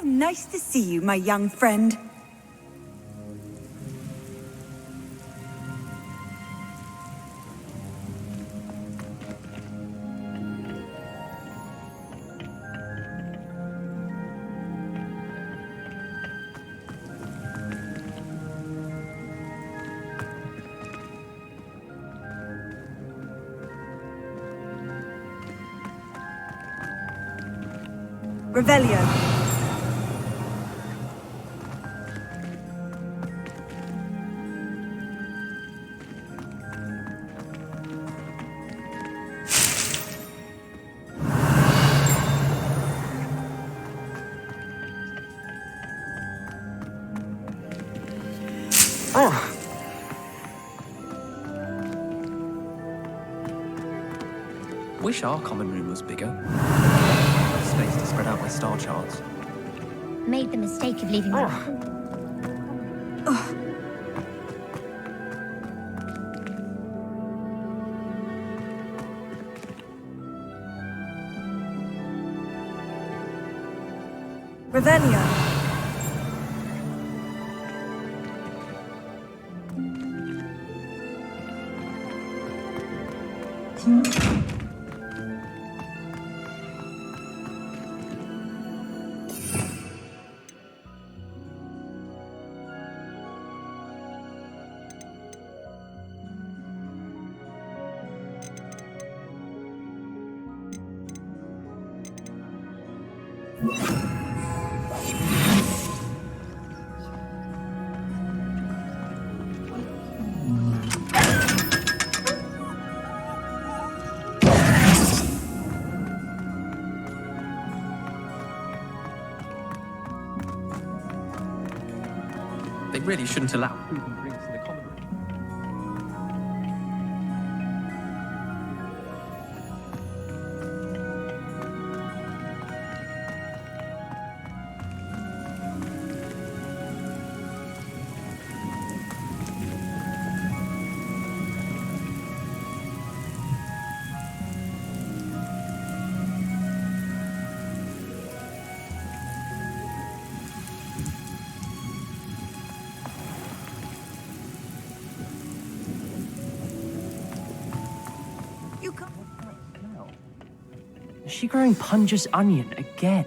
nice to see you, my young friend. Revelio. Wish our common room was bigger. Space to spread out my star charts. Made the mistake of leaving my... Revelio. They really shouldn't allow food and drinks in the common room. Is she growing Punja's onion again?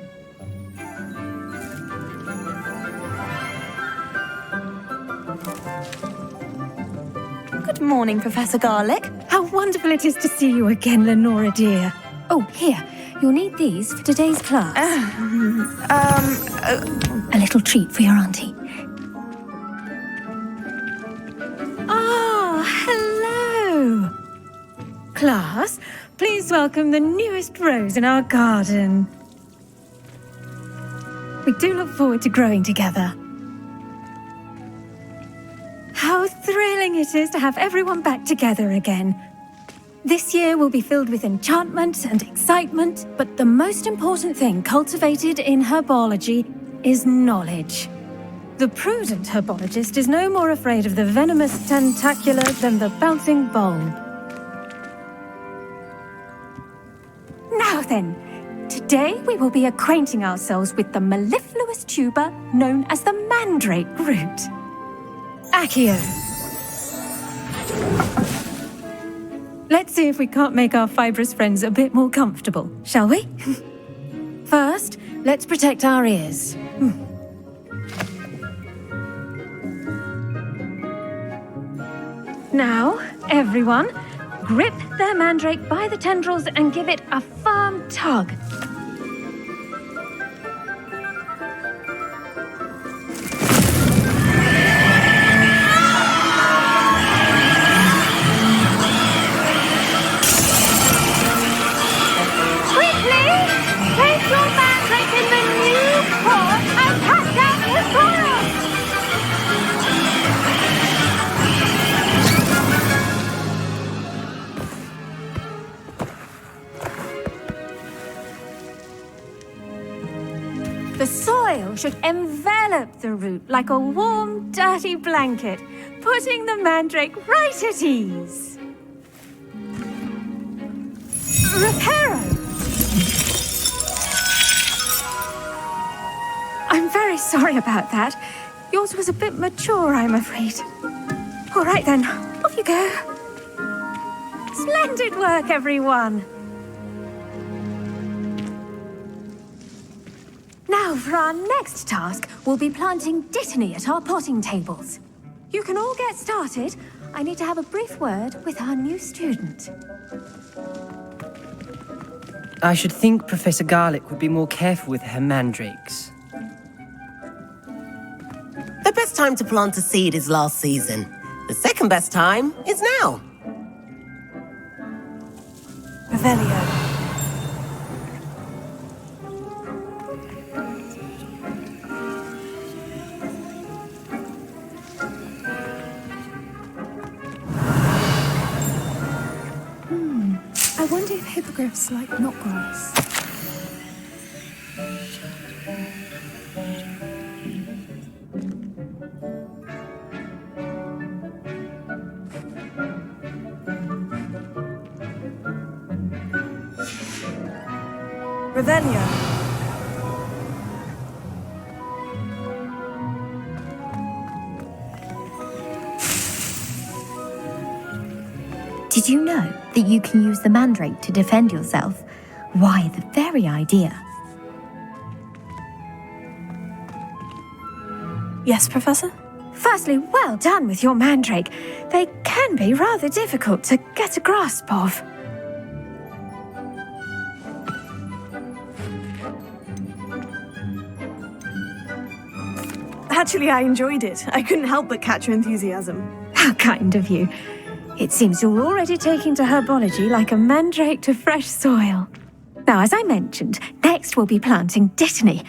Good morning, Professor Garlic. How wonderful it is to see you again, Lenora dear. Oh, here, you'll need these for today's class. A little treat for your auntie. Ah, hello. Class, please welcome the newest rose in our garden. We do look forward to growing together. How thrilling it is to have everyone back together again. This year will be filled with enchantment and excitement, but the most important thing cultivated in herbology is knowledge. The prudent herbologist is no more afraid of the venomous tentacula than the bouncing bulb. Now then, today we will be acquainting ourselves with the mellifluous tuber known as the mandrake root. Accio. Let's see if we can't make our fibrous friends a bit more comfortable, shall we? First, let's protect our ears. Now, everyone, grip their mandrake by the tendrils and give it a firm tug. Quickly, place your mandrake in the new pot and pack out the soil. The soil should envelop the root like a warm, dirty blanket, putting the mandrake right at ease. Reparo! very sorry about that. Yours was a bit mature, I'm afraid. All right then, off you go. Splendid work, everyone. Now, for our next task, we'll be planting dittany at our potting tables. You can all get started. I need to have a brief word with our new student. I should think Professor Garlick would be more careful with her mandrakes. The best time to plant a seed is last season. The second best time is now. Revelio. I wonder if hippogriffs like knotgrass. Revelio. Did you know that you can use the mandrake to defend yourself? Why, the very idea. Yes, Professor? Firstly, well done with your mandrake. They can be rather difficult to get a grasp of. Actually, I enjoyed it. I couldn't help but catch your enthusiasm. How kind of you. It seems you're already taking to herbology like a mandrake to fresh soil. Now, as I mentioned, next we'll be planting dittany.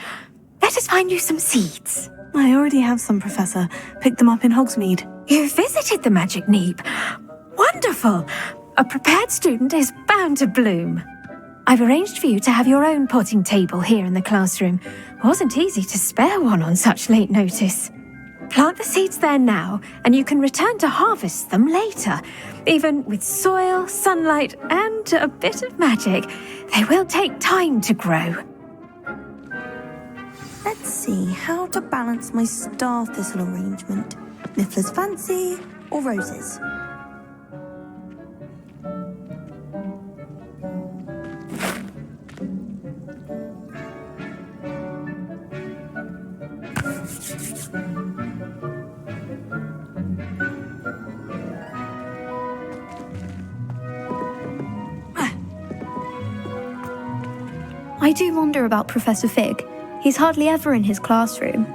Let us find you some seeds. I already have some, Professor. Picked them up in Hogsmeade. You visited the Magic Neep. Wonderful. A prepared student is bound to bloom. I've arranged for you to have your own potting table here in the classroom. Wasn't easy to spare one on such late notice. Plant the seeds there now, and you can return to harvest them later. Even with soil, sunlight, and a bit of magic, they will take time to grow. Let's see how to balance my star thistle arrangement. Niffler's fancy or roses? I do wonder about Professor Fig. He's hardly ever in his classroom.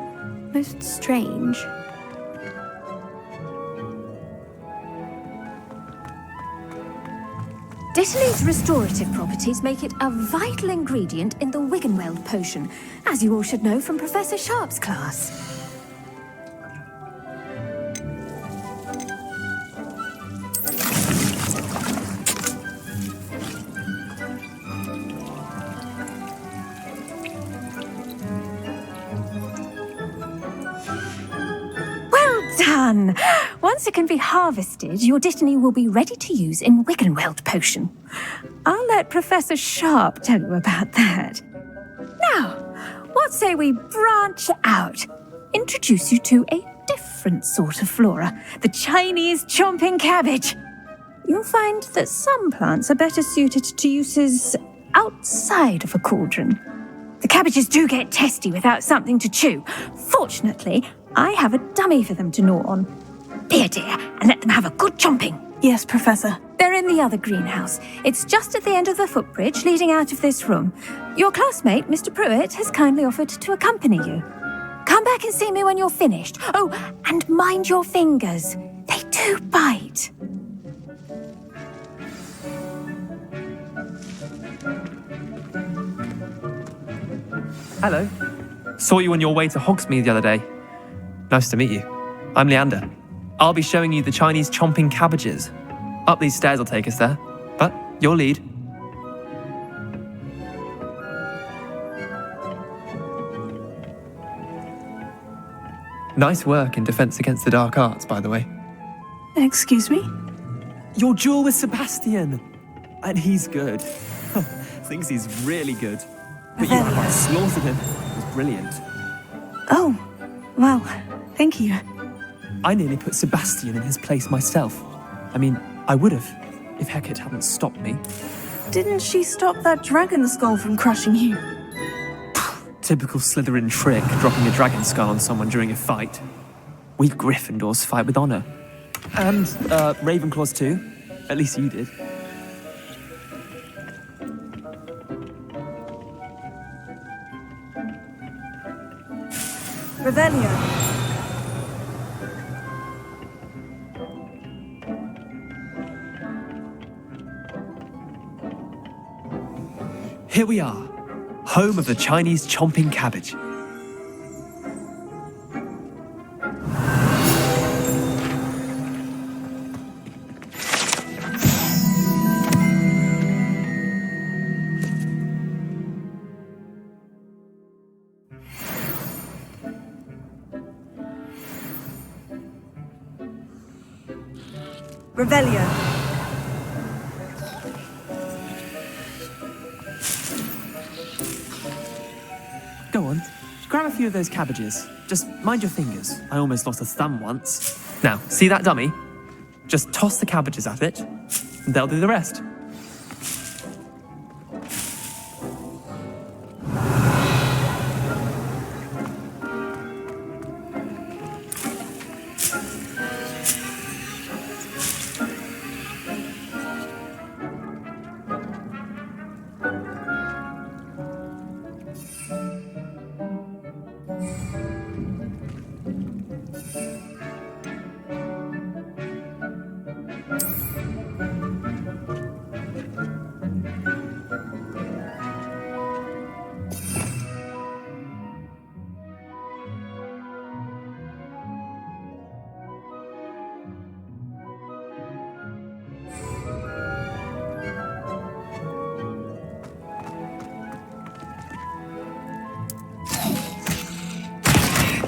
Most strange. Dittany's restorative properties make it a vital ingredient in the Wiggenweld potion, as you all should know from Professor Sharp's class. Done! Once it can be harvested, your dittany will be ready to use in Wiggenweld potion. I'll let Professor Sharp tell you about that. Now, what say we branch out? Introduce you to a different sort of flora, the Chinese chomping cabbage. You'll find that some plants are better suited to uses outside of a cauldron. The cabbages do get testy without something to chew. Fortunately, I have a dummy for them to gnaw on. Be a dear and let them have a good chomping. Yes, Professor. They're in the other greenhouse. It's just at the end of the footbridge leading out of this room. Your classmate, Mr. Pruitt, has kindly offered to accompany you. Come back and see me when you're finished. Oh, and mind your fingers. They do bite. Hello. Saw you on your way to Hogsmeade the other day. Nice to meet you. I'm Leander. I'll be showing you the Chinese chomping cabbages. Up these stairs will take us there, but your lead. Nice work in Defense Against the Dark Arts, by the way. Excuse me? Your duel with Sebastian! And he's good. Thinks he's really good. But you quite slaughtered him. It was brilliant. Oh, well, thank you. I nearly put Sebastian in his place myself. I mean, I would have, if Hecate hadn't stopped me. Didn't she stop that dragon skull from crushing you? Typical Slytherin trick, dropping a dragon skull on someone during a fight. We Gryffindors fight with honor. And, Ravenclaws too. At least you did. Revelio. Here we are, home of the Chinese chomping cabbage. Revelio. Go on, grab a few of those cabbages. Just mind your fingers. I almost lost a thumb once. Now, see that dummy? Just toss the cabbages at it, and they'll do the rest.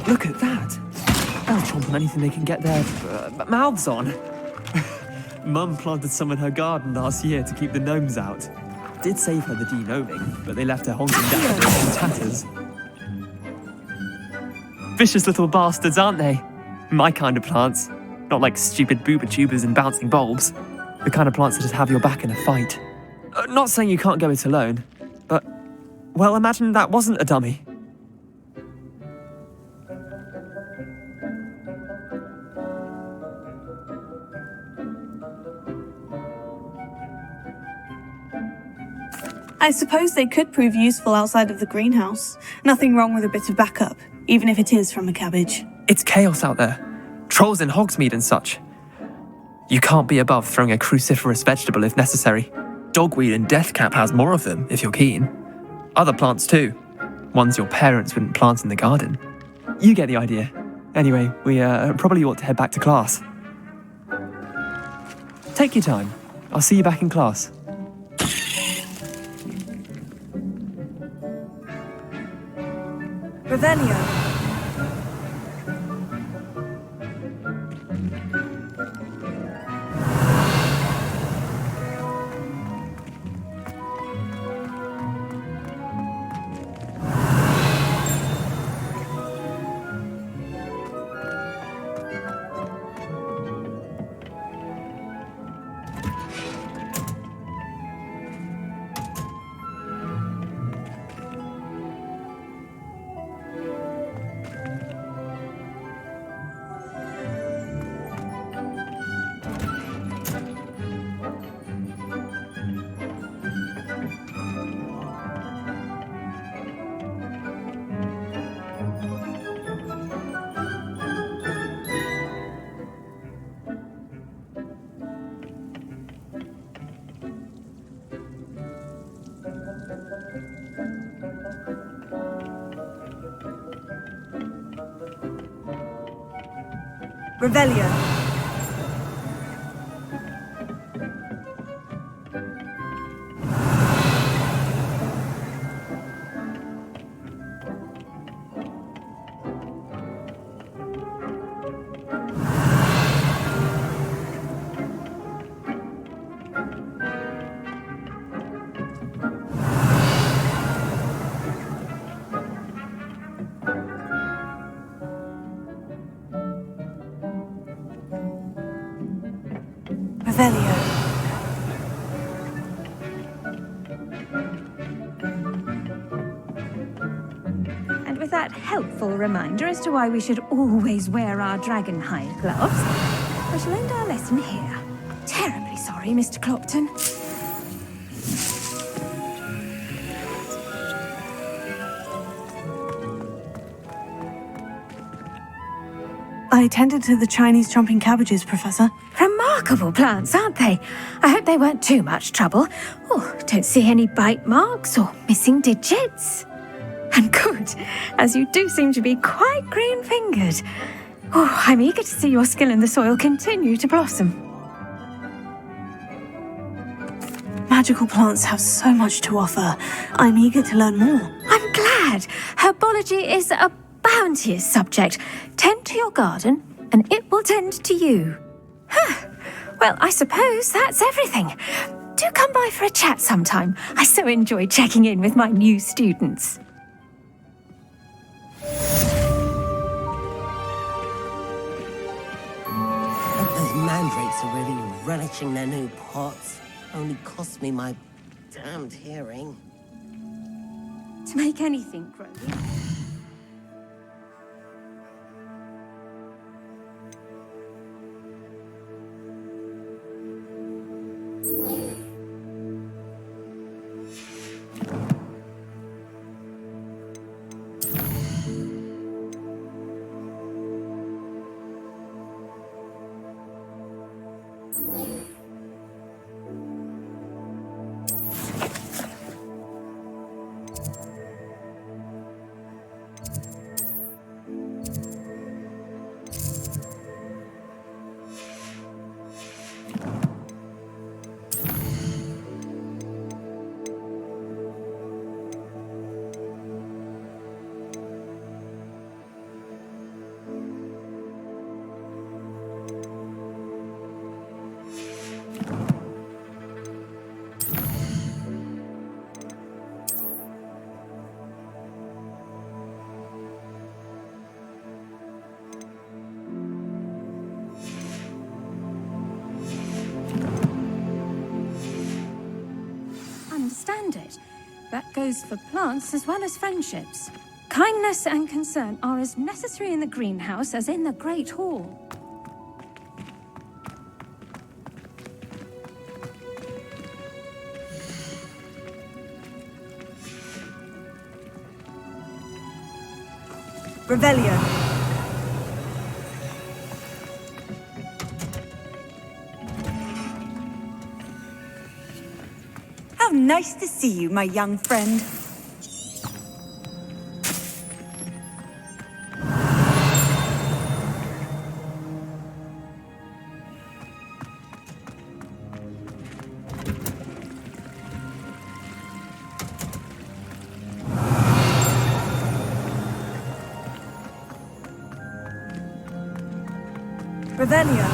Look at that. They'll chomp on anything they can get their mouths on. Mum planted some in her garden last year to keep the gnomes out. Did save her the de-gnoming, but they left her honking daffodils in tatters. Vicious little bastards, aren't they? My kind of plants. Not like stupid booba tubers and bouncing bulbs. The kind of plants that just have your back in a fight. Not saying you can't go it alone, but, well, imagine that wasn't a dummy. I suppose they could prove useful outside of the greenhouse. Nothing wrong with a bit of backup, even if it is from a cabbage. It's chaos out there. Trolls in Hogsmeade and such. You can't be above throwing a cruciferous vegetable if necessary. Dogweed and deathcap has more of them, if you're keen. Other plants too. Ones your parents wouldn't plant in the garden. You get the idea. Anyway, we probably ought to head back to class. Take your time. I'll see you back in class. Revelio. Revelio. Revelio. And with that helpful reminder as to why we should always wear our dragonhide gloves, I shall end our lesson here. Terribly sorry, Mr. Clopton. I tended to the Chinese chomping cabbages, Professor. Remarkable plants, aren't they? I hope they weren't too much trouble. Oh, don't see any bite marks or missing digits. And good, as you do seem to be quite green-fingered. Oh, I'm eager to see your skill in the soil continue to blossom. Magical plants have so much to offer. I'm eager to learn more. I'm glad. Herbology is a bounteous subject. Tend to your garden, and it will tend to you. Well, I suppose that's everything. Do come by for a chat sometime. I so enjoy checking in with my new students. Those mandrakes are really relishing their new pots. Only cost me my damned hearing. To make anything grow. Understand it. That goes for plants as well as friendships. Kindness and concern are as necessary in the greenhouse as in the Great Hall. Revelio. How nice to see you, my young friend. Revelio.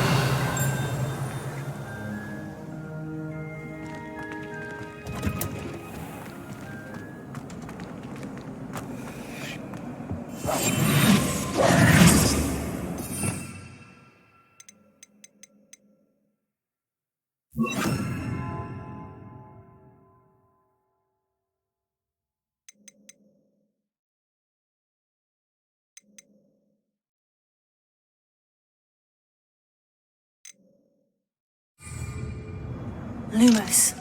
Lumos.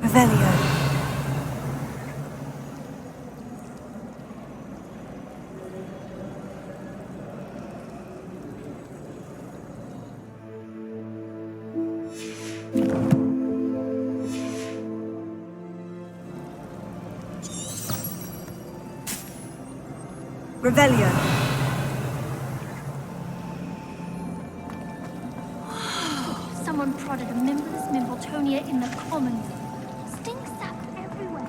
Revelio. Revelio. Someone prodded a Mimbless Mimbletonia in the commons. Stink sap everywhere.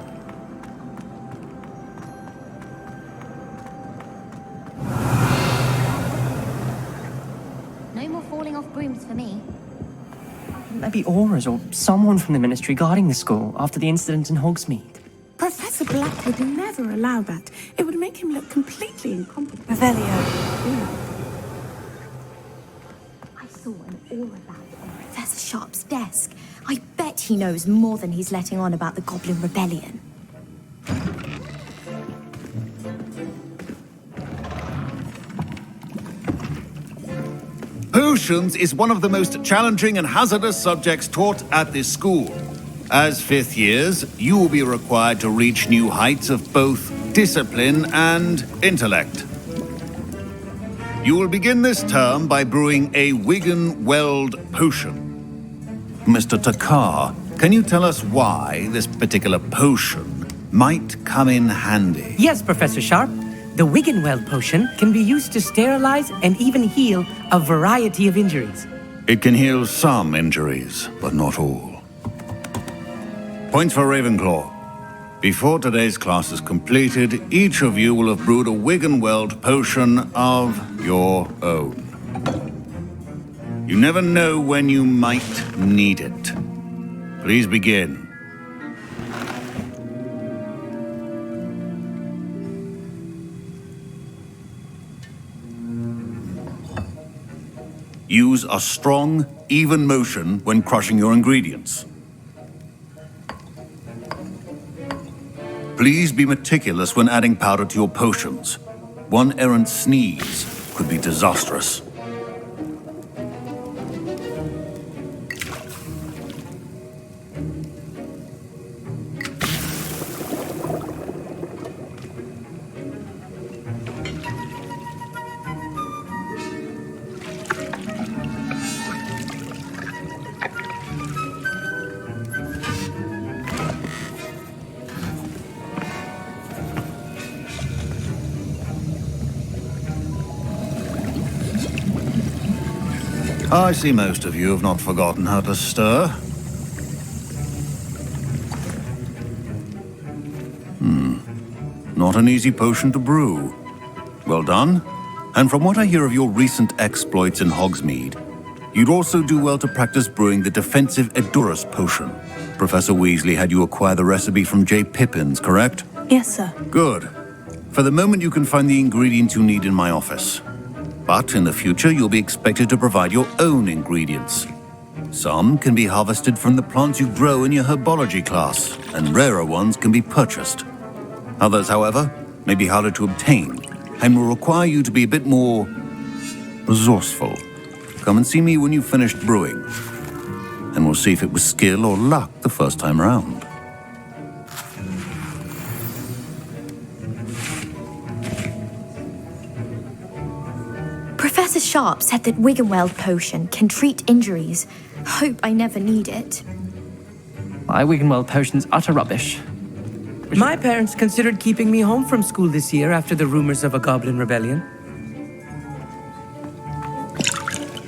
dropping off brooms for me. Maybe Aura's or someone from the ministry guarding the school after the incident in Hogsmeade. Professor Black would never allow that. It would make him look completely incompetent. Revelio. I saw an aura badge on Professor Sharp's desk. I bet he knows more than he's letting on about the Goblin Rebellion. Potions is one of the most challenging and hazardous subjects taught at this school. As fifth years, you will be required to reach new heights of both discipline and intellect. You will begin this term by brewing a Wiggenweld potion. Mr. Takar, can you tell us why this particular potion might come in handy? Yes, Professor Sharp. The Wiggenweld potion can be used to sterilize and even heal a variety of injuries. It can heal some injuries, but not all. Points for Ravenclaw. Before today's class is completed, each of you will have brewed a Wiggenweld potion of your own. You never know when you might need it. Please begin. Use a strong, even motion when crushing your ingredients. Please be meticulous when adding powder to your potions. One errant sneeze could be disastrous. I see most of you have not forgotten how to stir. Not an easy potion to brew. Well done. And from what I hear of your recent exploits in Hogsmeade, you'd also do well to practice brewing the defensive Edurus potion. Professor Weasley had you acquire the recipe from J. Pippins, correct? Yes, sir. Good. For the moment, you can find the ingredients you need in my office. But in the future, you'll be expected to provide your own ingredients. Some can be harvested from the plants you grow in your herbology class, and rarer ones can be purchased. Others, however, may be harder to obtain, and will require you to be a bit more resourceful. Come and see me when you've finished brewing, and we'll see if it was skill or luck the first time round. Professor Sharp said that Wiggenweld potion can treat injuries. Hope I never need it. My Wiggenweld potion's utter rubbish. My parents considered keeping me home from school this year after the rumors of a Goblin Rebellion.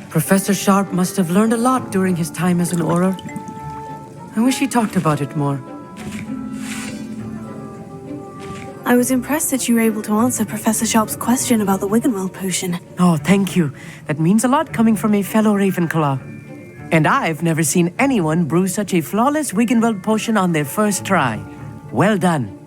Professor Sharp must have learned a lot during his time as an Auror. I wish he talked about it more. I was impressed that you were able to answer Professor Sharp's question about the Wiggenweld potion. Oh, thank you. That means a lot coming from a fellow Ravenclaw. And I've never seen anyone brew such a flawless Wiggenweld potion on their first try. Well done.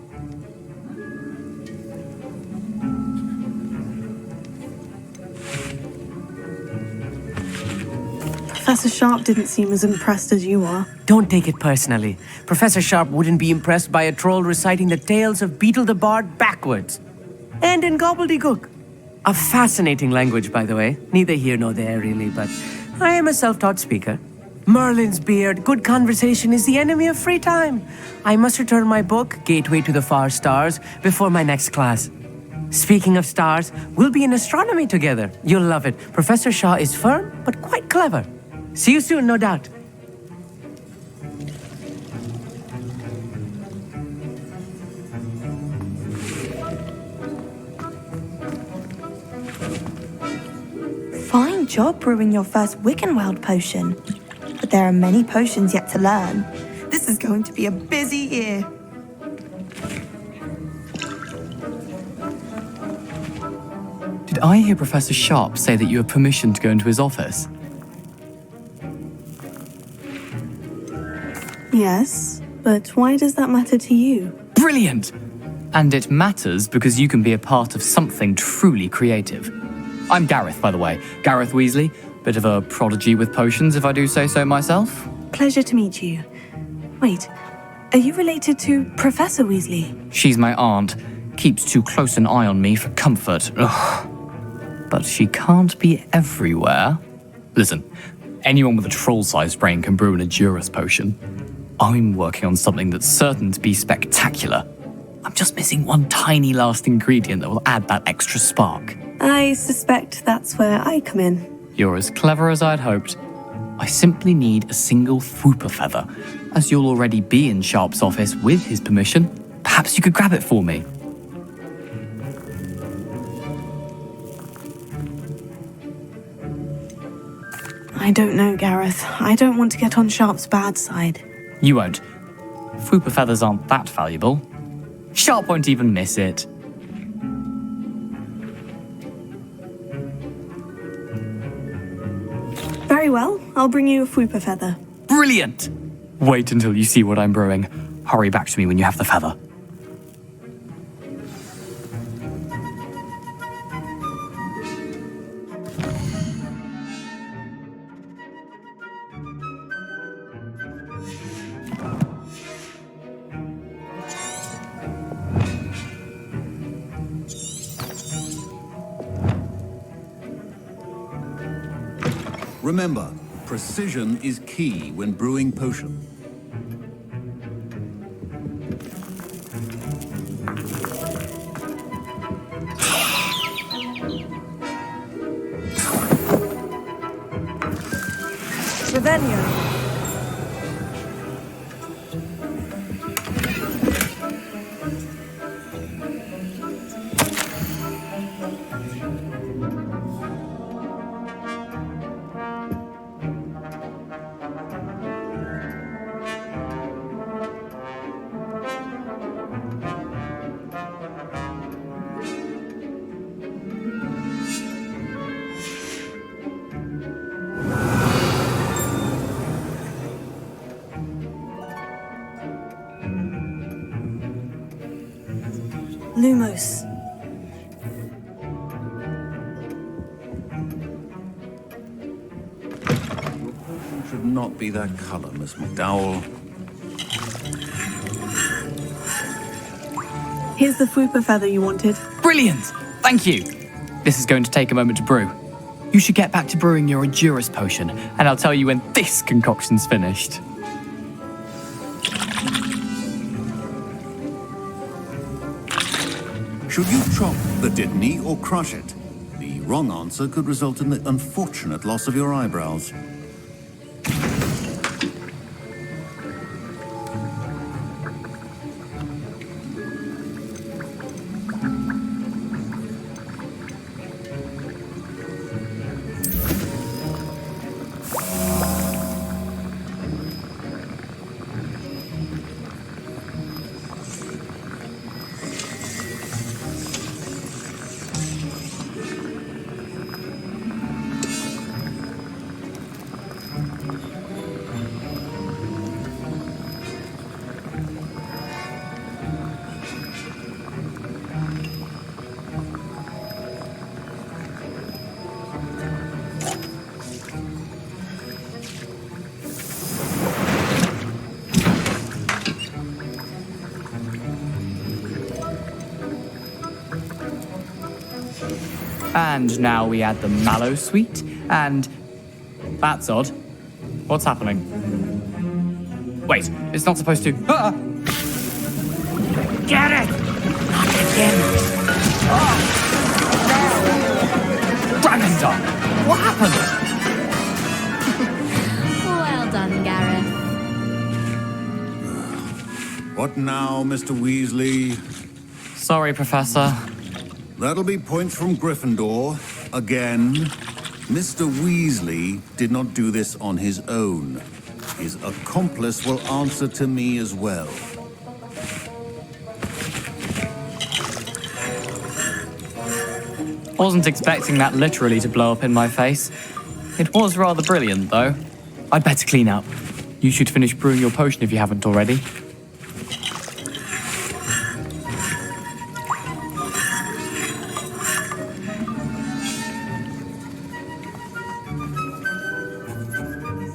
Professor Sharp didn't seem as impressed as you are. Don't take it personally. Professor Sharp wouldn't be impressed by a troll reciting the tales of Beetle the Bard backwards. And in gobbledygook. A fascinating language, by the way. Neither here nor there, really, but I am a self-taught speaker. Merlin's beard, good conversation is the enemy of free time. I must return my book, Gateway to the Far Stars, before my next class. Speaking of stars, we'll be in astronomy together. You'll love it. Professor Shaw is firm, but quite clever. See you soon, no doubt. Fine job brewing your first Wiggenweld potion. But there are many potions yet to learn. This is going to be a busy year. Did I hear Professor Sharp say that you have permission to go into his office? Yes, but why does that matter to you? Brilliant! And it matters because you can be a part of something truly creative. I'm Gareth, by the way. Gareth Weasley. Bit of a prodigy with potions, if I do say so myself. Pleasure to meet you. Wait, are you related to Professor Weasley? She's my aunt. Keeps too close an eye on me for comfort. Ugh. But she can't be everywhere. Listen, anyone with a troll-sized brain can brew an Edurus potion. I'm working on something that's certain to be spectacular. I'm just missing one tiny last ingredient that will add that extra spark. I suspect that's where I come in. You're as clever as I'd hoped. I simply need a single Fwooper feather. As you'll already be in Sharp's office with his permission, perhaps you could grab it for me. I don't know, Gareth. I don't want to get on Sharp's bad side. You won't. Fwooper feathers aren't that valuable. Sharp won't even miss it. Very well, I'll bring you a Fwooper feather. Brilliant! Wait until you see what I'm brewing. Hurry back to me when you have the feather. Remember, precision is key when brewing potion. Revelio. Lumos. Should not be that color, Miss McDowell. Here's the Fwooper feather you wanted. Brilliant! Thank you! This is going to take a moment to brew. You should get back to brewing your Edurus potion, and I'll tell you when this concoction's finished. Should you chop the Didney or crush it? The wrong answer could result in the unfortunate loss of your eyebrows. And now we add the mallow sweet, and... That's odd. What's happening? Wait, it's not supposed to... Ah! Get it! Not again! Oh! No! Dragon Dog! What happened? Well done, Gareth. What now, Mr. Weasley? Sorry, Professor. That'll be points from Gryffindor. Again. Mr. Weasley did not do this on his own. His accomplice will answer to me as well. Wasn't expecting that literally to blow up in my face. It was rather brilliant, though. I'd better clean up. You should finish brewing your potion if you haven't already.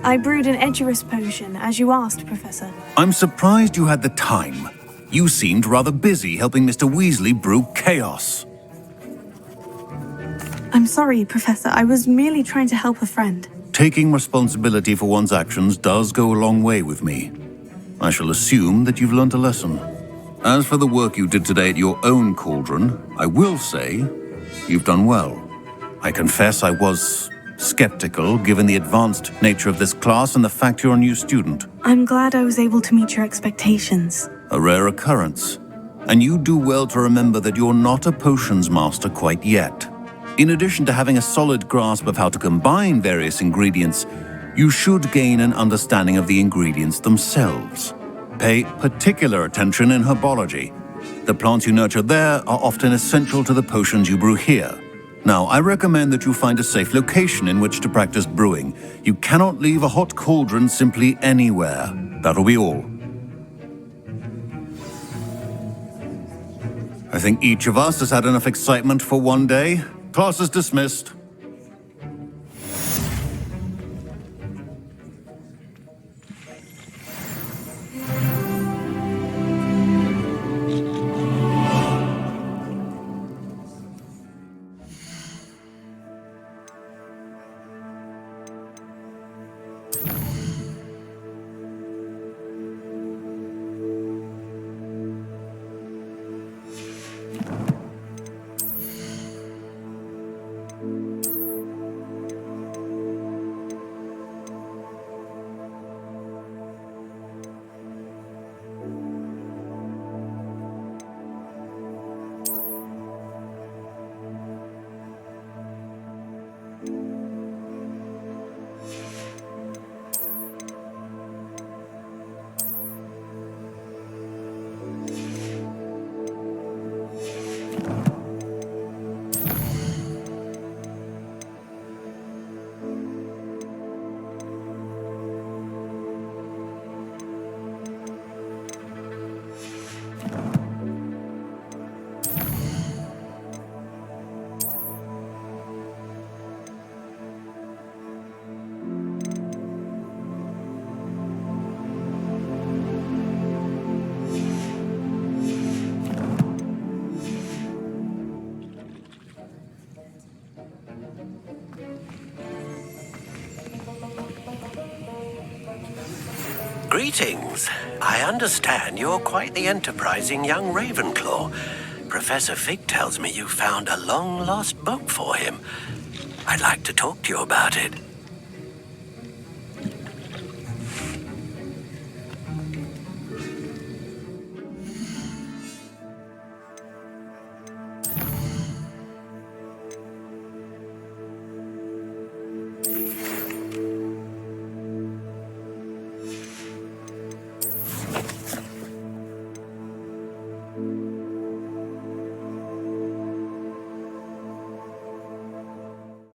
I brewed an Edgerus potion, as you asked, Professor. I'm surprised you had the time. You seemed rather busy helping Mr. Weasley brew chaos. I'm sorry, Professor. I was merely trying to help a friend. Taking responsibility for one's actions does go a long way with me. I shall assume that you've learnt a lesson. As for the work you did today at your own cauldron, I will say you've done well. I confess I was skeptical given the advanced nature of this class and the fact you're a new student. I'm glad I was able to meet your expectations. A rare occurrence. And you do well to remember that you're not a potions master quite yet. In addition to having a solid grasp of how to combine various ingredients, you should gain an understanding of the ingredients themselves. Pay particular attention in herbology. The plants you nurture there are often essential to the potions you brew here. Now, I recommend that you find a safe location in which to practice brewing. You cannot leave a hot cauldron simply anywhere. That'll be all. I think each of us has had enough excitement for one day. Class is dismissed. Greetings. I understand you're quite the enterprising young Ravenclaw. Professor Fig tells me you found a long-lost book for him. I'd like to talk to you about it.